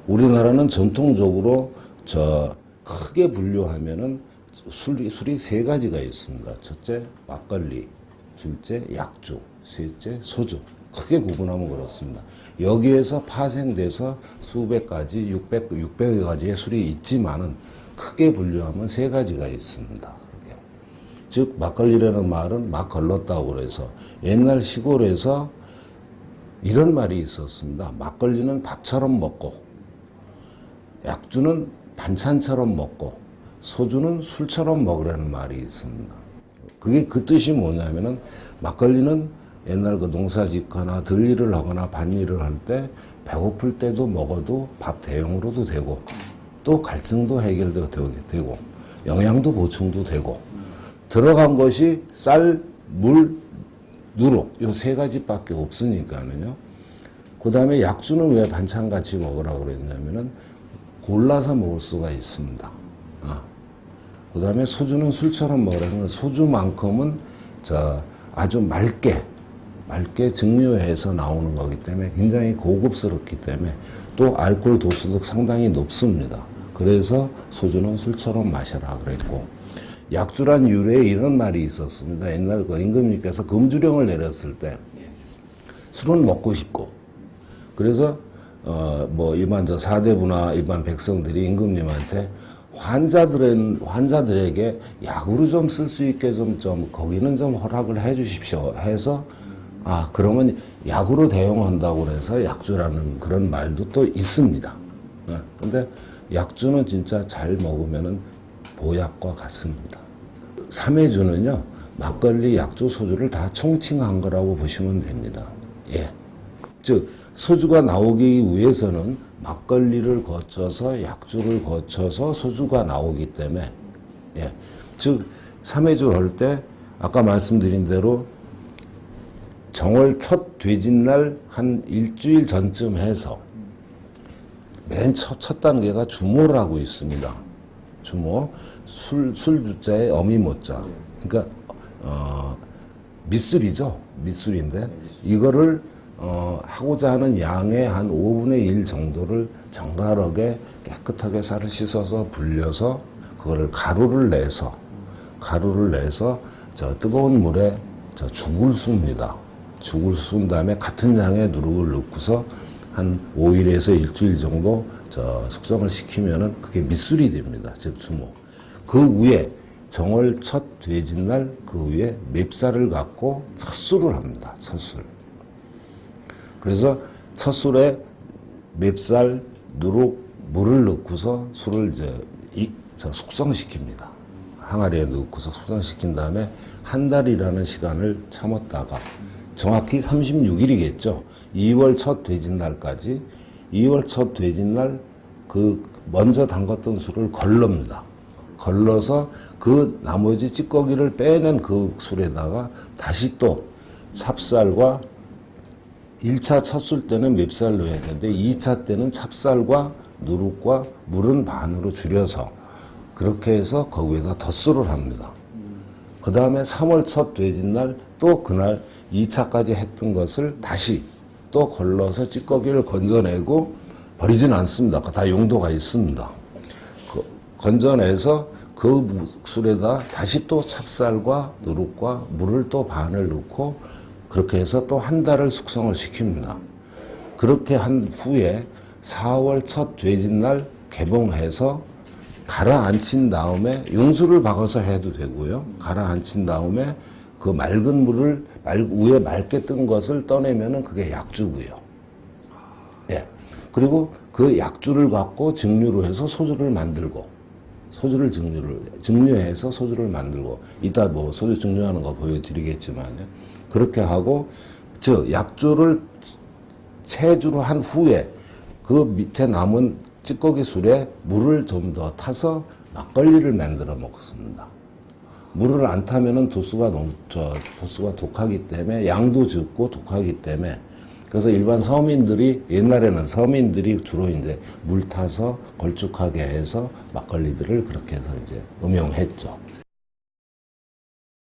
우리나라는 전통적으로 크게 분류하면은 술이 세 가지가 있습니다. 첫째, 막걸리. 둘째, 약주. 셋째, 소주. 크게 구분하면 그렇습니다. 여기에서 파생돼서 수백 가지, 600여 가지의 술이 있지만은 크게 분류하면 세 가지가 있습니다. 즉, 막걸리라는 말은 막 걸렀다고 그래서 옛날 시골에서 이런 말이 있었습니다. 막걸리는 밥처럼 먹고, 약주는 반찬처럼 먹고, 소주는 술처럼 먹으라는 말이 있습니다. 그게 그 뜻이 뭐냐면은 막걸리는 옛날 그 농사 짓거나 들일을 하거나 밭일을 할 때 배고플 때도 먹어도 밥 대용으로도 되고 또 갈증도 해결도 되고 영양도 보충도 되고 들어간 것이 쌀, 물, 누룩 이 세 가지밖에 없으니까는요. 그 다음에 약주는 왜 반찬같이 먹으라고 그랬냐면은 골라서 먹을 수가 있습니다. 그 다음에 소주는 술처럼 먹으라는 건 소주만큼은 아주 맑게 증류해서 나오는 거기 때문에 굉장히 고급스럽기 때문에 또 알코올 도수도 상당히 높습니다. 그래서 소주는 술처럼 마셔라 그랬고 약주란 유래에 이런 말이 있었습니다. 옛날 그 임금님께서 금주령을 내렸을 때 술은 먹고 싶고 그래서 일반 사대부나 일반 백성들이 임금님한테 환자들에게 약으로 좀 쓸 수 있게 거기는 좀 허락을 해 주십시오 해서 그러면 약으로 대용한다고 해서 약주라는 그런 말도 또 있습니다. 근데 약주는 진짜 잘 먹으면은 보약과 같습니다. 삼해주는요, 막걸리, 약주, 소주를 다 총칭한 거라고 보시면 됩니다. 예. 즉, 소주가 나오기 위해서는 막걸리를 거쳐서 약주를 거쳐서 소주가 나오기 때문에, 예. 즉, 삼해주를 할 때, 아까 말씀드린 대로 정월 첫 돼짓날 한 일주일 전쯤 해서 맨 첫 단계가 주모라고 있습니다. 주모, 술주자에 어미모자. 그러니까 밑술이죠. 밑술인데 이거를 하고자 하는 양의 한 5분의 1 정도를 정갈하게 깨끗하게 쌀을 씻어서 불려서 그거를 가루를 내서 뜨거운 물에 죽을 쑤입니다. 죽을 쑤은 다음에 같은 양의 누룩을 넣고서 한 5일에서 일주일 정도 숙성을 시키면은 그게 밑술이 됩니다. 즉 주모. 그 위에 정월 첫 돼짓날 그 위에 맵쌀을 갖고 첫술을 합니다. 첫술. 그래서 첫술에 맵쌀, 누룩, 물을 넣고서 술을 숙성시킵니다. 항아리에 넣고서 숙성시킨 다음에 한 달이라는 시간을 참았다가 정확히 36일이겠죠. 2월 첫 돼짓날까지 2월 첫 돼짓날 그 먼저 담갔던 술을 걸릅니다. 걸러서 그 나머지 찌꺼기를 빼낸 그 술에다가 다시 또 찹쌀과 1차 첫술 때는 맵쌀 넣어야 되는데 2차 때는 찹쌀과 누룩과 물은 반으로 줄여서 그렇게 해서 거기에다 덧술을 합니다. 그 다음에 3월 첫 돼짓날 또 그날 2차까지 했던 것을 다시 또 걸러서 찌꺼기를 건져내고 버리진 않습니다. 다 용도가 있습니다. 건져내서 그 술에다 다시 또 찹쌀과 누룩과 물을 또 반을 넣고 그렇게 해서 또 한 달을 숙성을 시킵니다. 그렇게 한 후에 4월 첫 돼짓날 개봉해서 가라앉힌 다음에 용수를 박아서 해도 되고요. 가라앉힌 다음에 그 맑은 물을 위에 맑게 뜬 것을 떠내면은 그게 약주고요. 예. 그리고 그 약주를 갖고 증류로 해서 소주를 만들고 증류해서 소주를 만들고 이따 소주 증류하는 거 보여드리겠지만요. 그렇게 하고 약주를 체주로 한 후에 그 밑에 남은 찌꺼기 술에 물을 좀 더 타서 막걸리를 만들어 먹습니다. 물을 안 타면은 도수가 독하기 때문에 양도 적고 독하기 때문에 그래서 일반 옛날에는 서민들이 주로 이제 물 타서 걸쭉하게 해서 막걸리들을 그렇게 해서 이제 음용했죠.